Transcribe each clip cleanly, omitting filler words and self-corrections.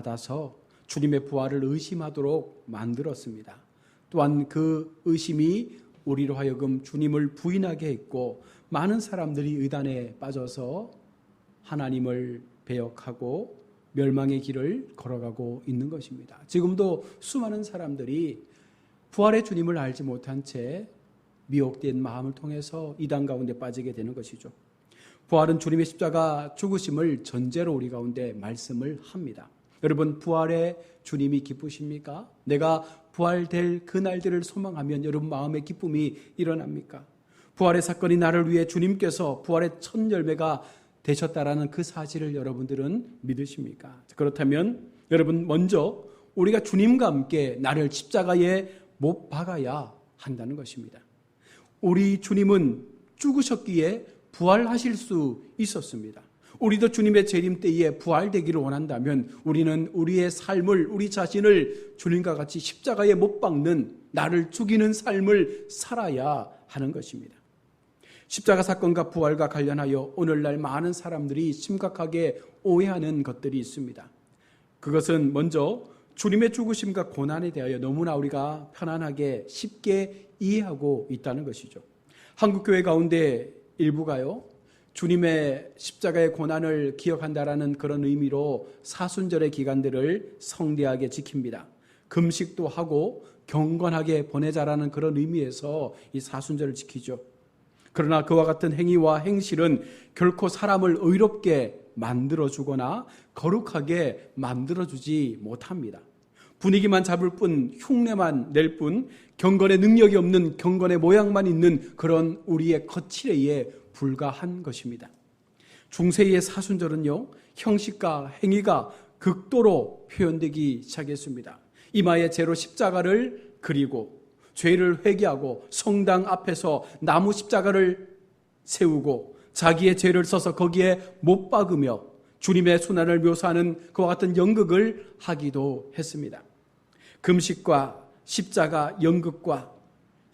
받아서 주님의 부활을 의심하도록 만들었습니다. 또한 그 의심이 우리로 하여금 주님을 부인하게 했고 많은 사람들이 의단에 빠져서 하나님을 배역하고 멸망의 길을 걸어가고 있는 것입니다. 지금도 수많은 사람들이 부활의 주님을 알지 못한 채 미혹된 마음을 통해서 이단 가운데 빠지게 되는 것이죠. 부활은 주님의 십자가 죽으심을 전제로 우리 가운데 말씀을 합니다. 여러분, 부활의 주님이 기쁘십니까? 내가 부활될 그날들을 소망하면 여러분 마음에 기쁨이 일어납니까? 부활의 사건이 나를 위해 주님께서 부활의 첫 열매가 되셨다라는 그 사실을 여러분들은 믿으십니까? 그렇다면 여러분, 먼저 우리가 주님과 함께 나를 십자가에 못 박아야 한다는 것입니다. 우리 주님은 죽으셨기에 부활하실 수 있었습니다. 우리도 주님의 재림 때에 부활되기를 원한다면 우리는 우리의 삶을, 우리 자신을 주님과 같이 십자가에 못 박는, 나를 죽이는 삶을 살아야 하는 것입니다. 십자가 사건과 부활과 관련하여 오늘날 많은 사람들이 심각하게 오해하는 것들이 있습니다. 그것은 먼저 주님의 죽으심과 고난에 대하여 너무나 우리가 편안하게 쉽게 이해하고 있다는 것이죠. 한국교회 가운데 일부가요, 주님의 십자가의 고난을 기억한다라는 그런 의미로 사순절의 기간들을 성대하게 지킵니다. 금식도 하고 경건하게 보내자라는 그런 의미에서 이 사순절을 지키죠. 그러나 그와 같은 행위와 행실은 결코 사람을 의롭게 만들어주거나 거룩하게 만들어주지 못합니다. 분위기만 잡을 뿐, 흉내만 낼 뿐, 경건의 능력이 없는, 경건의 모양만 있는 그런 우리의 거칠애에 불과한 것입니다. 중세의 사순절은요, 형식과 행위가 극도로 표현되기 시작했습니다. 이마에 죄로 십자가를 그리고 죄를 회개하고 성당 앞에서 나무 십자가를 세우고 자기의 죄를 써서 거기에 못 박으며 주님의 순환을 묘사하는 그와 같은 연극을 하기도 했습니다. 금식과 십자가, 연극과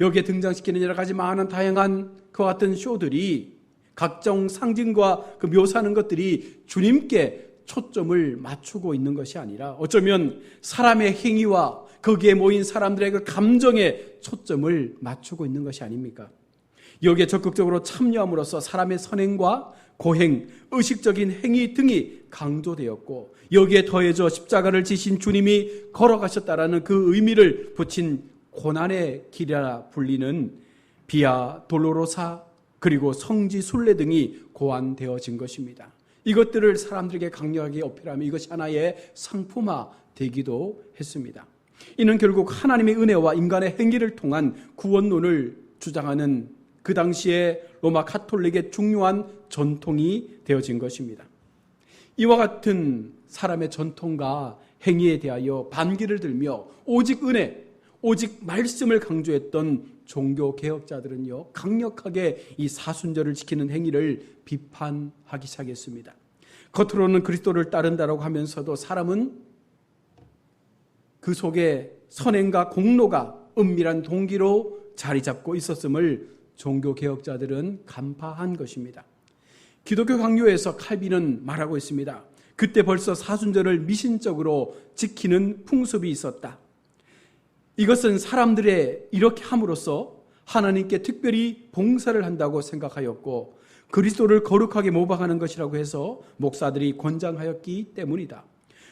여기에 등장시키는 여러 가지 많은 다양한 그와 같은 쇼들이 각종 상징과 그 묘사하는 것들이 주님께 초점을 맞추고 있는 것이 아니라 어쩌면 사람의 행위와 거기에 모인 사람들의 그 감정에 초점을 맞추고 있는 것이 아닙니까? 여기에 적극적으로 참여함으로써 사람의 선행과 고행, 의식적인 행위 등이 강조되었고 여기에 더해져 십자가를 지신 주님이 걸어가셨다라는 그 의미를 붙인 고난의 길이라 불리는 비아 돌로로사 그리고 성지 순례 등이 고안되어진 것입니다. 이것들을 사람들에게 강력하게 어필하며 이것이 하나의 상품화 되기도 했습니다. 이는 결국 하나님의 은혜와 인간의 행위를 통한 구원론을 주장하는 그 당시에 로마 가톨릭의 중요한 전통이 되어진 것입니다. 이와 같은 사람의 전통과 행위에 대하여 반기를 들며 오직 은혜, 오직 말씀을 강조했던 종교개혁자들은요, 강력하게 이 사순절을 지키는 행위를 비판하기 시작했습니다. 겉으로는 그리스도를 따른다라고 하면서도 사람은 그 속에 선행과 공로가 은밀한 동기로 자리 잡고 있었음을 종교개혁자들은 간파한 것입니다. 기독교 강요에서 칼빈은 말하고 있습니다. 그때 벌써 사순절을 미신적으로 지키는 풍습이 있었다. 이것은 사람들의 이렇게 함으로써 하나님께 특별히 봉사를 한다고 생각하였고 그리스도를 거룩하게 모방하는 것이라고 해서 목사들이 권장하였기 때문이다.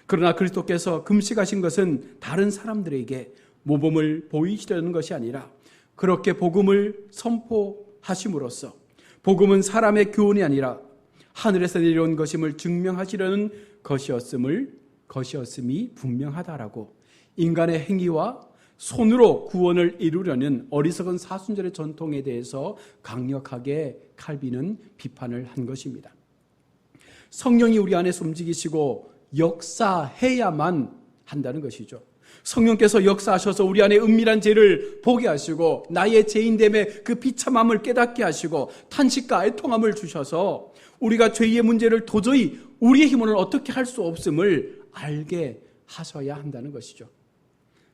그러나 그리스도께서 금식하신 것은 다른 사람들에게 모범을 보이시려는 것이 아니라 그렇게 복음을 선포하심으로써 복음은 사람의 교훈이 아니라 하늘에서 내려온 것임을 증명하시려는 것이었음이 분명하다라고 인간의 행위와 손으로 구원을 이루려는 어리석은 사순절의 전통에 대해서 강력하게 칼빈은 비판을 한 것입니다. 성령이 우리 안에서 움직이시고 역사해야만 한다는 것이죠. 성령께서 역사하셔서 우리 안에 은밀한 죄를 보게 하시고 나의 죄인됨의 그 비참함을 깨닫게 하시고 탄식과 애통함을 주셔서 우리가 죄의 문제를 도저히 우리의 힘으로는 어떻게 할 수 없음을 알게 하셔야 한다는 것이죠.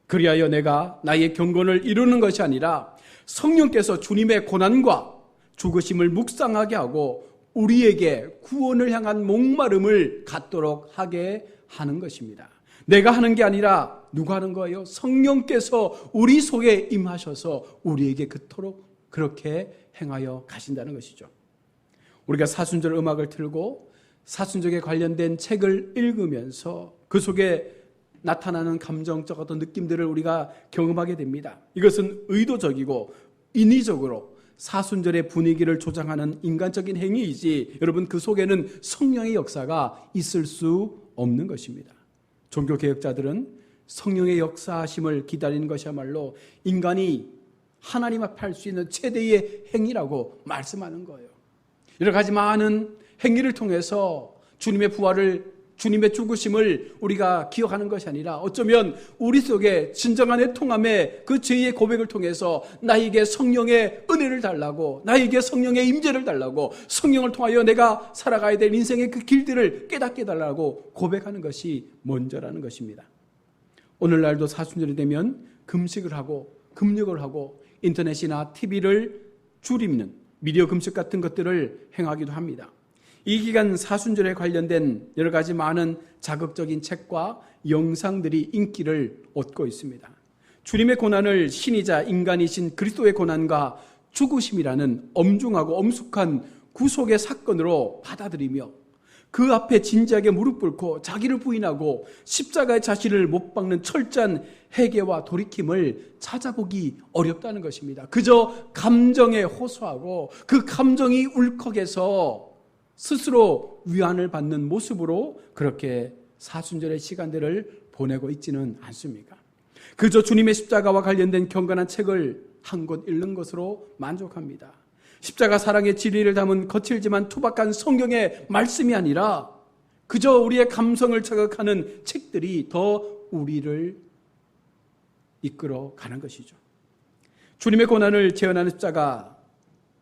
그리하여 내가 나의 경건을 이루는 것이 아니라 성령께서 주님의 고난과 죽으심을 묵상하게 하고 우리에게 구원을 향한 목마름을 갖도록 하게 하는 것입니다. 내가 하는 게 아니라 누가 하는 거예요? 성령께서 우리 속에 임하셔서 우리에게 그토록 그렇게 행하여 가신다는 것이죠. 우리가 사순절 음악을 틀고 사순절에 관련된 책을 읽으면서 그 속에 나타나는 감정적 어떤 느낌들을 우리가 경험하게 됩니다. 이것은 의도적이고 인위적으로 사순절의 분위기를 조장하는 인간적인 행위이지 여러분 그 속에는 성령의 역사가 있을 수 없는 것입니다. 종교개혁자들은 성령의 역사하심을 기다리는 것이야말로 인간이 하나님 앞에 할 수 있는 최대의 행위라고 말씀하는 거예요. 여러 가지 많은 행위를 통해서 주님의 부활을, 주님의 죽으심을 우리가 기억하는 것이 아니라 어쩌면 우리 속에 진정한 애통함의 그 죄의 고백을 통해서 나에게 성령의 은혜를 달라고, 나에게 성령의 임재를 달라고, 성령을 통하여 내가 살아가야 될 인생의 그 길들을 깨닫게 해달라고 고백하는 것이 먼저라는 것입니다. 오늘날도 사순절이 되면 금식을 하고 금욕을 하고 인터넷이나 TV를 줄이는 미디어 금식 같은 것들을 행하기도 합니다. 이 기간 사순절에 관련된 여러 가지 많은 자극적인 책과 영상들이 인기를 얻고 있습니다. 주님의 고난을 신이자 인간이신 그리스도의 고난과 죽으심이라는 엄중하고 엄숙한 구속의 사건으로 받아들이며 그 앞에 진지하게 무릎 꿇고 자기를 부인하고 십자가의 자신을 못 박는 철저한 회개와 돌이킴을 찾아보기 어렵다는 것입니다. 그저 감정에 호소하고 그 감정이 울컥해서 스스로 위안을 받는 모습으로 그렇게 사순절의 시간들을 보내고 있지는 않습니까? 그저 주님의 십자가와 관련된 경건한 책을 한 권 읽는 것으로 만족합니다. 십자가 사랑의 진리를 담은 거칠지만 투박한 성경의 말씀이 아니라 그저 우리의 감성을 자극하는 책들이 더 우리를 이끌어 가는 것이죠. 주님의 고난을 재현하는 십자가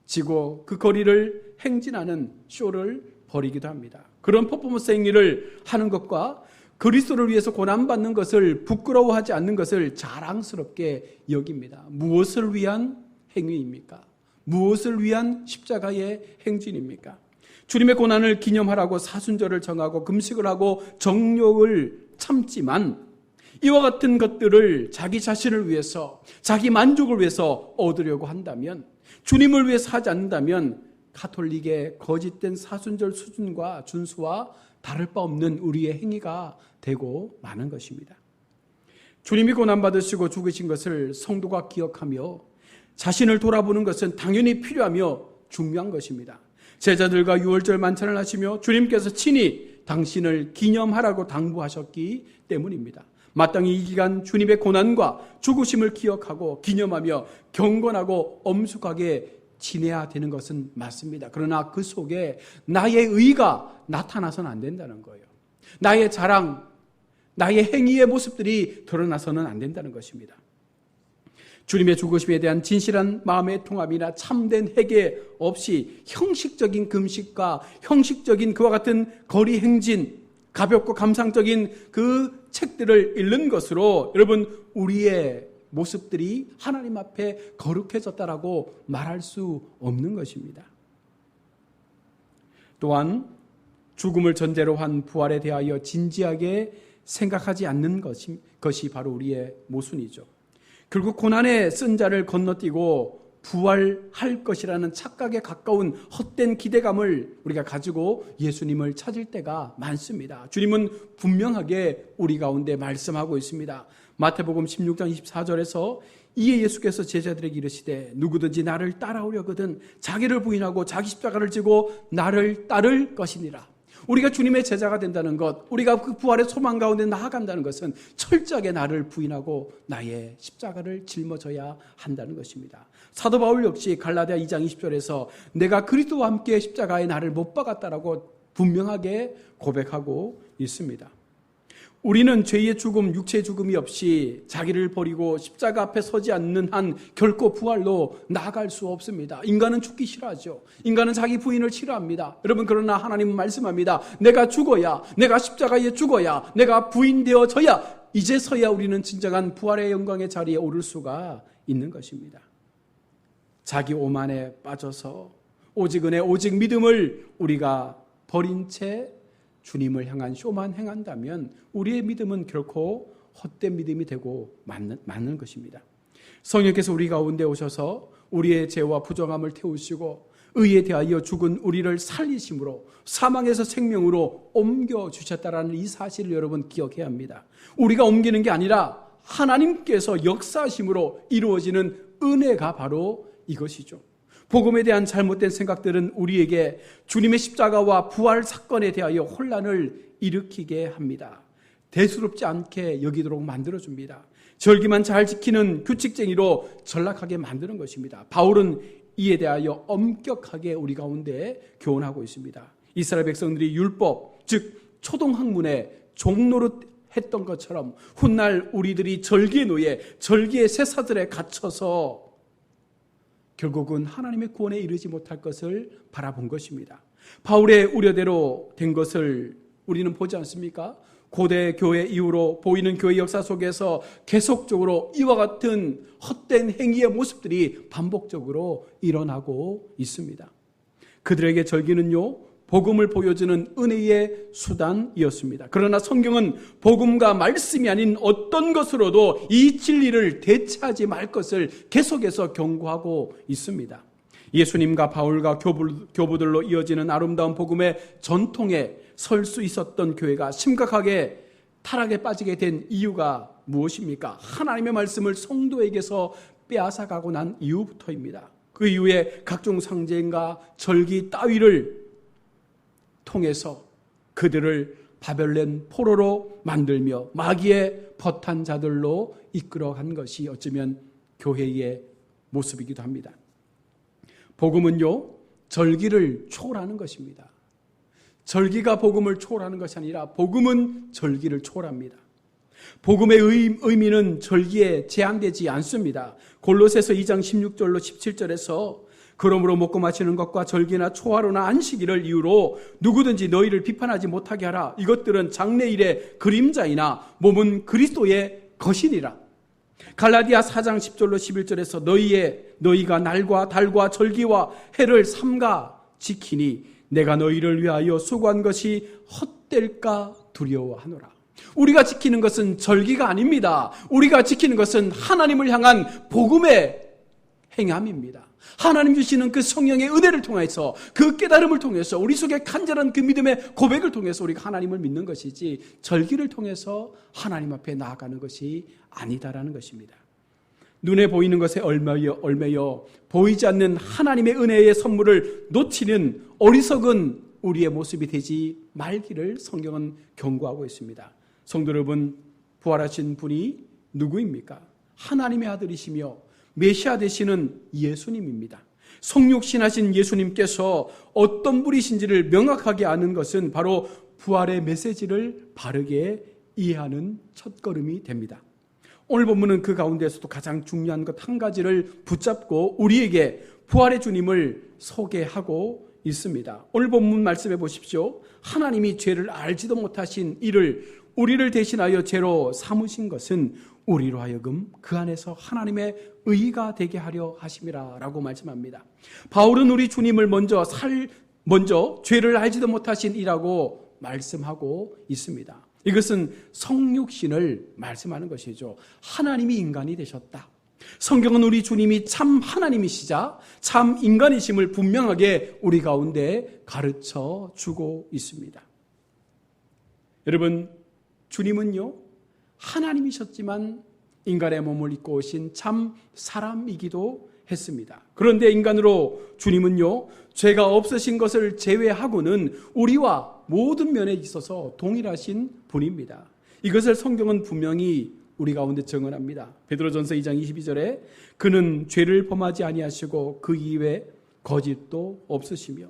지고 그 거리를 행진하는 쇼를 벌이기도 합니다. 그런 퍼포먼스 행위를 하는 것과 그리스도를 위해서 고난받는 것을 부끄러워하지 않는 것을 자랑스럽게 여깁니다. 무엇을 위한 행위입니까? 무엇을 위한 십자가의 행진입니까? 주님의 고난을 기념하라고 사순절을 정하고 금식을 하고 정욕을 참지만 이와 같은 것들을 자기 자신을 위해서, 자기 만족을 위해서 얻으려고 한다면, 주님을 위해서 하지 않는다면 가톨릭의 거짓된 사순절 수준과 준수와 다를 바 없는 우리의 행위가 되고 마는 것입니다. 주님이 고난받으시고 죽으신 것을 성도가 기억하며 자신을 돌아보는 것은 당연히 필요하며 중요한 것입니다. 제자들과 유월절 만찬을 하시며 주님께서 친히 당신을 기념하라고 당부하셨기 때문입니다. 마땅히 이 기간 주님의 고난과 죽으심을 기억하고 기념하며 경건하고 엄숙하게 지내야 되는 것은 맞습니다. 그러나 그 속에 나의 의가 나타나서는 안 된다는 거예요. 나의 자랑, 나의 행위의 모습들이 드러나서는 안 된다는 것입니다. 주님의 죽으심에 대한 진실한 마음의 통합이나 참된 회개 없이 형식적인 금식과 형식적인 그와 같은 거리 행진, 가볍고 감상적인 그 책들을 읽는 것으로 여러분 우리의 모습들이 하나님 앞에 거룩해졌다라고 말할 수 없는 것입니다. 또한 죽음을 전제로 한 부활에 대하여 진지하게 생각하지 않는 것이 바로 우리의 모순이죠. 결국 고난의 쓴 자를 건너뛰고 부활할 것이라는 착각에 가까운 헛된 기대감을 우리가 가지고 예수님을 찾을 때가 많습니다. 주님은 분명하게 우리 가운데 말씀하고 있습니다. 마태복음 16장 24절에서 이에 예수께서 제자들에게 이르시되 누구든지 나를 따라오려거든 자기를 부인하고 자기 십자가를 지고 나를 따를 것이니라. 우리가 주님의 제자가 된다는 것, 우리가 그 부활의 소망 가운데 나아간다는 것은 철저하게 나를 부인하고 나의 십자가를 짊어져야 한다는 것입니다. 사도 바울 역시 갈라디아 2장 20절에서 내가 그리스도와 함께 십자가에 나를 못 박았다라고 분명하게 고백하고 있습니다. 우리는 죄의 죽음, 육체의 죽음이 없이 자기를 버리고 십자가 앞에 서지 않는 한 결코 부활로 나아갈 수 없습니다. 인간은 죽기 싫어하죠. 인간은 자기 부인을 싫어합니다. 여러분 그러나 하나님은 말씀합니다. 내가 죽어야, 내가 십자가에 죽어야, 내가 부인되어져야 이제서야 우리는 진정한 부활의 영광의 자리에 오를 수가 있는 것입니다. 자기 오만에 빠져서 오직 은혜, 오직 믿음을 우리가 버린 채 주님을 향한 쇼만 행한다면 우리의 믿음은 결코 헛된 믿음이 되고 맞는 것입니다. 성령께서 우리 가운데 오셔서 우리의 죄와 부정함을 태우시고 의에 대하여 죽은 우리를 살리심으로 사망에서 생명으로 옮겨주셨다라는 이 사실을 여러분 기억해야 합니다. 우리가 옮기는 게 아니라 하나님께서 역사하심으로 이루어지는 은혜가 바로 이것이죠. 복음에 대한 잘못된 생각들은 우리에게 주님의 십자가와 부활 사건에 대하여 혼란을 일으키게 합니다. 대수롭지 않게 여기도록 만들어줍니다. 절기만 잘 지키는 규칙쟁이로 전락하게 만드는 것입니다. 바울은 이에 대하여 엄격하게 우리 가운데 교훈하고 있습니다. 이스라엘 백성들이 율법, 즉 초동학문에 종노릇 했던 것처럼 훗날 우리들이 절기에 놓여 절기의 세사들에 갇혀서 결국은 하나님의 구원에 이르지 못할 것을 바라본 것입니다. 바울의 우려대로 된 것을 우리는 보지 않습니까? 고대 교회 이후로 보이는 교회 역사 속에서 계속적으로 이와 같은 헛된 행위의 모습들이 반복적으로 일어나고 있습니다. 그들에게 절기는요, 복음을 보여주는 은혜의 수단이었습니다. 그러나 성경은 복음과 말씀이 아닌 어떤 것으로도 이 진리를 대체하지 말 것을 계속해서 경고하고 있습니다. 예수님과 바울과 교부들로 이어지는 아름다운 복음의 전통에 설 수 있었던 교회가 심각하게 타락에 빠지게 된 이유가 무엇입니까? 하나님의 말씀을 성도에게서 빼앗아가고 난 이후부터입니다. 그 이후에 각종 상징과 절기 따위를 통해서 그들을 바벨론 포로로 만들며 마귀의 벗한 자들로 이끌어간 것이 어쩌면 교회의 모습이기도 합니다. 복음은요, 절기를 초월하는 것입니다. 절기가 복음을 초월하는 것이 아니라 복음은 절기를 초월합니다. 복음의 의미는 절기에 제한되지 않습니다. 골로새서 2장 16절로 17절에서 그러므로 먹고 마시는 것과 절기나 초하루나 안식일을 이유로 누구든지 너희를 비판하지 못하게 하라. 이것들은 장래일의 그림자이나 몸은 그리스도의 것이니라. 갈라디아 4장 10절로 11절에서 너희가 날과 달과 절기와 해를 삼가 지키니 내가 너희를 위하여 수고한 것이 헛될까 두려워하노라. 우리가 지키는 것은 절기가 아닙니다. 우리가 지키는 것은 하나님을 향한 복음의 행함입니다. 하나님 주시는 그 성령의 은혜를 통해서 그 깨달음을 통해서 우리 속에 간절한 그 믿음의 고백을 통해서 우리가 하나님을 믿는 것이지 절기를 통해서 하나님 앞에 나아가는 것이 아니다라는 것입니다. 눈에 보이는 것에 얼매여 보이지 않는 하나님의 은혜의 선물을 놓치는 어리석은 우리의 모습이 되지 말기를 성경은 경고하고 있습니다. 성도 여러분, 부활하신 분이 누구입니까? 하나님의 아들이시며 메시아 되시는 예수님입니다. 성육신하신 예수님께서 어떤 분이신지를 명확하게 아는 것은 바로 부활의 메시지를 바르게 이해하는 첫걸음이 됩니다. 오늘 본문은 그 가운데서도 가장 중요한 것 한 가지를 붙잡고 우리에게 부활의 주님을 소개하고 있습니다. 오늘 본문 말씀해 보십시오. 하나님이 죄를 알지도 못하신 이를 우리를 대신하여 죄로 삼으신 것은 우리로 하여금 그 안에서 하나님의 의가 되게 하려 하심이라 라고 말씀합니다. 바울은 우리 주님을 먼저 죄를 알지도 못하신 이라고 말씀하고 있습니다. 이것은 성육신을 말씀하는 것이죠. 하나님이 인간이 되셨다. 성경은 우리 주님이 참 하나님이시자 참 인간이심을 분명하게 우리 가운데 가르쳐 주고 있습니다. 여러분, 주님은요, 하나님이셨지만 인간의 몸을 입고 오신 참 사람이기도 했습니다. 그런데 인간으로 주님은요, 죄가 없으신 것을 제외하고는 우리와 모든 면에 있어서 동일하신 분입니다. 이것을 성경은 분명히 우리 가운데 증언합니다. 베드로전서 2장 22절에 그는 죄를 범하지 아니하시고 그 이외에 거짓도 없으시며,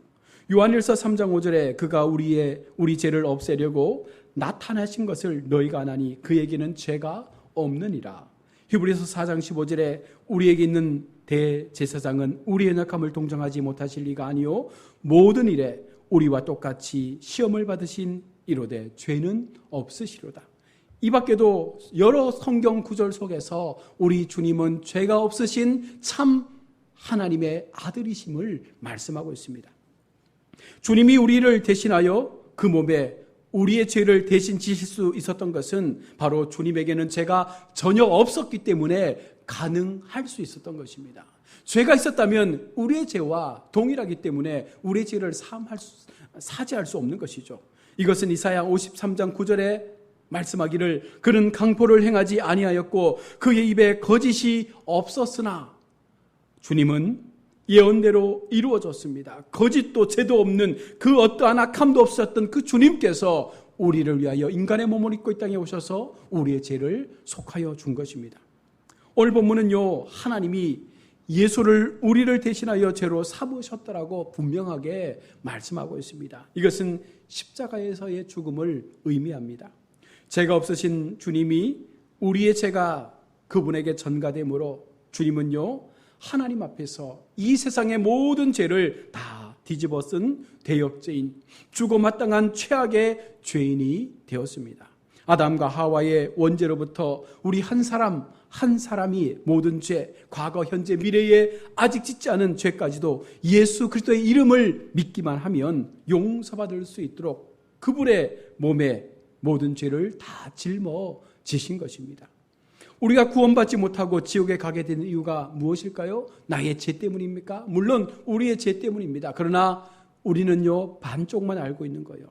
요한일서 3장 5절에 그가 우리 죄를 없애려고 나타나신 것을 너희가 아나니 그에게는 죄가 없느니라. 히브리서 4장 15절에 우리에게 있는 대제사장은 우리의 연약함을 동정하지 못하실 리가 아니요 모든 일에 우리와 똑같이 시험을 받으신 이로되 죄는 없으시로다. 이 밖에도 여러 성경 구절 속에서 우리 주님은 죄가 없으신 참 하나님의 아들이심을 말씀하고 있습니다. 주님이 우리를 대신하여 그 몸에 우리의 죄를 대신 지실 수 있었던 것은 바로 주님에게는 죄가 전혀 없었기 때문에 가능할 수 있었던 것입니다. 죄가 있었다면 우리의 죄와 동일하기 때문에 우리의 죄를 사죄할 수 없는 것이죠. 이것은 이사야 53장 9절에 말씀하기를 그는 강포를 행하지 아니하였고 그의 입에 거짓이 없었으나 주님은 예언대로 이루어졌습니다. 거짓도 죄도 없는 그 어떠한 악함도 없었던 그 주님께서 우리를 위하여 인간의 몸을 입고 이 땅에 오셔서 우리의 죄를 속하여 준 것입니다. 오늘 본문은요, 하나님이 예수를 우리를 대신하여 죄로 삼으셨다라고 분명하게 말씀하고 있습니다. 이것은 십자가에서의 죽음을 의미합니다. 죄가 없으신 주님이 우리의 죄가 그분에게 전가되므로 주님은요, 하나님 앞에서 이 세상의 모든 죄를 다 뒤집어 쓴 대역죄인, 죽어마땅한 최악의 죄인이 되었습니다. 아담과 하와의 원죄로부터 우리 한 사람이 모든 죄, 과거, 현재, 미래에 아직 짓지 않은 죄까지도 예수 그리스도의 이름을 믿기만 하면 용서받을 수 있도록 그분의 몸에 모든 죄를 다 짊어지신 것입니다. 우리가 구원받지 못하고 지옥에 가게 된 이유가 무엇일까요? 나의 죄 때문입니까? 물론 우리의 죄 때문입니다. 그러나 우리는요, 반쪽만 알고 있는 거예요.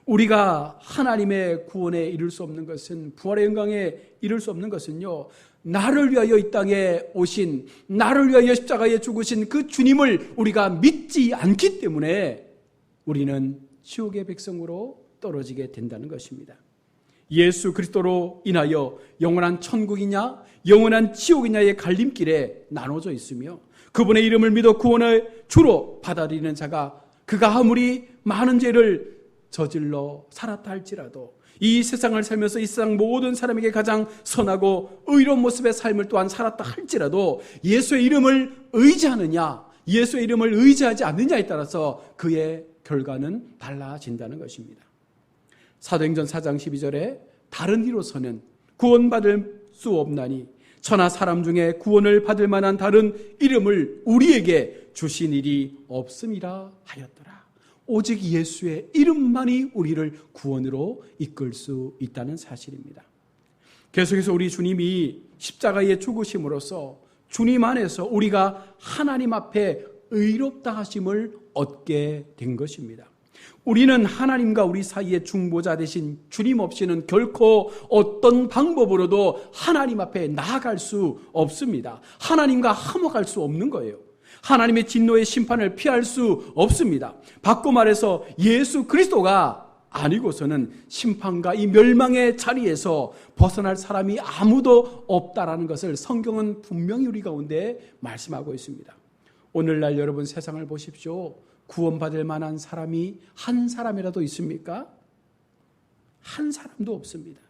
우리가 하나님의 구원에 이룰 수 없는 것은, 부활의 영광에 이룰 수 없는 것은요, 나를 위하여 이 땅에 오신, 나를 위하여 십자가에 죽으신 그 주님을 우리가 믿지 않기 때문에 우리는 지옥의 백성으로 떨어지게 된다는 것입니다. 예수 그리스도로 인하여 영원한 천국이냐 영원한 지옥이냐의 갈림길에 나눠져 있으며 그분의 이름을 믿어 구원을 주로 받아들이는 자가 그가 아무리 많은 죄를 저질러 살았다 할지라도 이 세상을 살면서 이 세상 모든 사람에게 가장 선하고 의로운 모습의 삶을 또한 살았다 할지라도 예수의 이름을 의지하느냐 예수의 이름을 의지하지 않느냐에 따라서 그의 결과는 달라진다는 것입니다. 사도행전 4장 12절에 다른 이로서는 구원받을 수 없나니 천하 사람 중에 구원을 받을 만한 다른 이름을 우리에게 주신 일이 없음이라 하였더라. 오직 예수의 이름만이 우리를 구원으로 이끌 수 있다는 사실입니다. 계속해서 우리 주님이 십자가에 죽으심으로써 주님 안에서 우리가 하나님 앞에 의롭다 하심을 얻게 된 것입니다. 우리는 하나님과 우리 사이의 중보자 되신 주님 없이는 결코 어떤 방법으로도 하나님 앞에 나아갈 수 없습니다. 하나님과 화목할 수 없는 거예요. 하나님의 진노의 심판을 피할 수 없습니다. 바꿔 말해서 예수 그리스도가 아니고서는 심판과 이 멸망의 자리에서 벗어날 사람이 아무도 없다라는 것을 성경은 분명히 우리 가운데 말씀하고 있습니다. 오늘날 여러분 세상을 보십시오. 구원받을 만한 사람이 한 사람이라도 있습니까? 한 사람도 없습니다.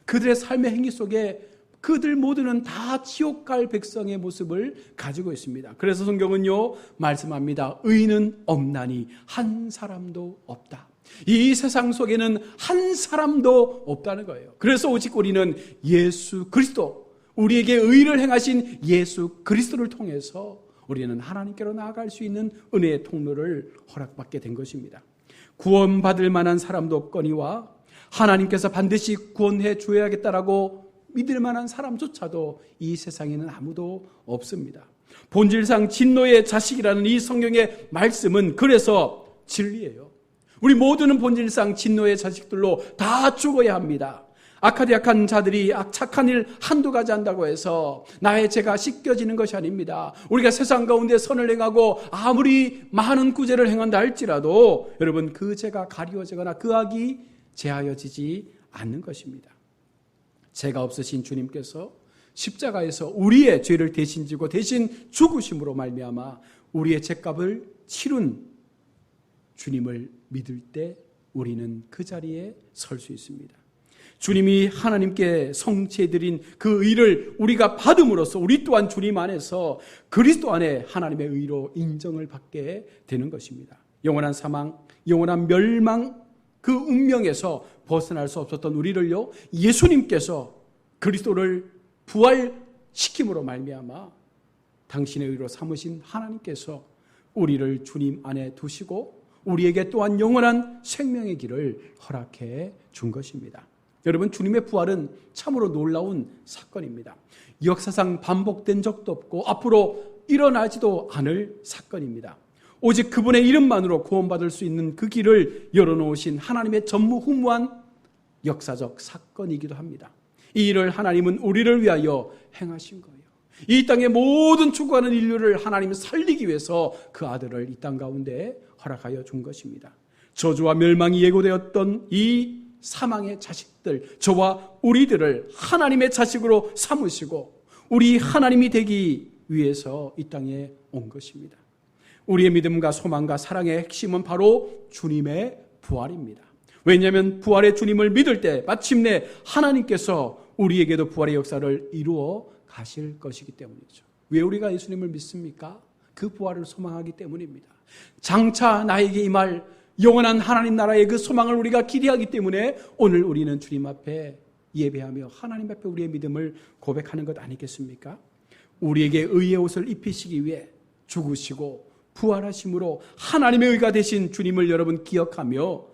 그들의 삶의 행위 속에 그들 모두는 다 지옥 갈 백성의 모습을 가지고 있습니다. 그래서 성경은요 말씀합니다. 의인은 없나니 한 사람도 없다. 이 세상 속에는 한 사람도 없다는 거예요. 그래서 오직 우리는 예수 그리스도, 우리에게 의를 행하신 예수 그리스도를 통해서 우리는 하나님께로 나아갈 수 있는 은혜의 통로를 허락받게 된 것입니다. 구원받을 만한 사람도 없거니와 하나님께서 반드시 구원해 줘야겠다라고 믿을 만한 사람조차도 이 세상에는 아무도 없습니다. 본질상 진노의 자식이라는 이 성경의 말씀은 그래서 진리예요. 우리 모두는 본질상 진노의 자식들로 다 죽어야 합니다. 악한 자들이 착한 일 한두 가지 한다고 해서 나의 죄가 씻겨지는 것이 아닙니다. 우리가 세상 가운데 선을 행하고 아무리 많은 구제를 행한다 할지라도 여러분 그 죄가 가리워지거나 그 악이 제하여지지 않는 것입니다. 죄가 없으신 주님께서 십자가에서 우리의 죄를 대신 지고 대신 죽으심으로 말미암아 우리의 죄값을 치른 주님을 믿을 때 우리는 그 자리에 설 수 있습니다. 주님이 하나님께 성취해드린 그 의를 우리가 받음으로써 우리 또한 주님 안에서 그리스도 안에 하나님의 의로 인정을 받게 되는 것입니다. 영원한 사망, 영원한 멸망, 그 운명에서 벗어날 수 없었던 우리를요 예수님께서 그리스도를 부활시킴으로 말미암아 당신의 의로 삼으신 하나님께서 우리를 주님 안에 두시고 우리에게 또한 영원한 생명의 길을 허락해 준 것입니다. 여러분, 주님의 부활은 참으로 놀라운 사건입니다. 역사상 반복된 적도 없고 앞으로 일어나지도 않을 사건입니다. 오직 그분의 이름만으로 구원받을 수 있는 그 길을 열어놓으신 하나님의 전무후무한 역사적 사건이기도 합니다. 이 일을 하나님은 우리를 위하여 행하신 거예요. 이 땅의 모든 죽어가는 인류를 하나님이 살리기 위해서 그 아들을 이 땅 가운데 허락하여 준 것입니다. 저주와 멸망이 예고되었던 이 사망의 자식들, 저와 우리들을 하나님의 자식으로 삼으시고 우리 하나님이 되기 위해서 이 땅에 온 것입니다. 우리의 믿음과 소망과 사랑의 핵심은 바로 주님의 부활입니다. 왜냐하면 부활의 주님을 믿을 때 마침내 하나님께서 우리에게도 부활의 역사를 이루어 가실 것이기 때문이죠. 왜 우리가 예수님을 믿습니까? 그 부활을 소망하기 때문입니다. 장차 나에게 임할 영원한 하나님 나라의 그 소망을 우리가 기대하기 때문에 오늘 우리는 주님 앞에 예배하며 하나님 앞에 우리의 믿음을 고백하는 것 아니겠습니까? 우리에게 의의 옷을 입히시기 위해 죽으시고 부활하심으로 하나님의 의가 되신 주님을 여러분 기억하며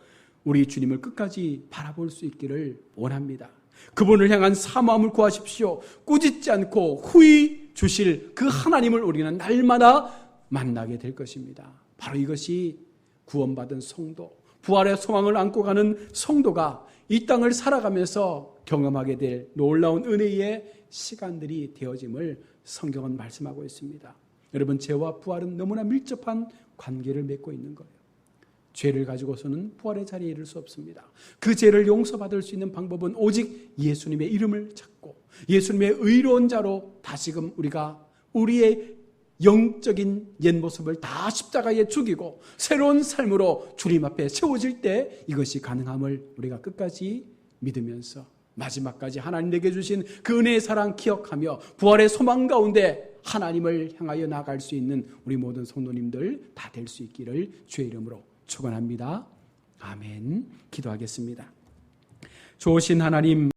우리 주님을 끝까지 바라볼 수 있기를 원합니다. 그분을 향한 사모함을 구하십시오. 꾸짖지 않고 후히 주실 그 하나님을 우리는 날마다 만나게 될 것입니다. 바로 이것이 구원받은 성도, 부활의 소망을 안고 가는 성도가 이 땅을 살아가면서 경험하게 될 놀라운 은혜의 시간들이 되어짐을 성경은 말씀하고 있습니다. 여러분, 죄와 부활은 너무나 밀접한 관계를 맺고 있는 거예요. 죄를 가지고서는 부활의 자리에 이를 수 없습니다. 그 죄를 용서받을 수 있는 방법은 오직 예수님의 이름을 찾고 예수님의 의로운 자로 다시금 우리가 우리의 영적인 옛 모습을 다 십자가에 죽이고 새로운 삶으로 주님 앞에 세워질 때 이것이 가능함을 우리가 끝까지 믿으면서 마지막까지 하나님 내게 주신 그 은혜의 사랑 기억하며 부활의 소망 가운데 하나님을 향하여 나아갈 수 있는 우리 모든 성도님들 다 될 수 있기를 주의 이름으로 축원합니다. 아멘. 기도하겠습니다. 좋으신 하나님,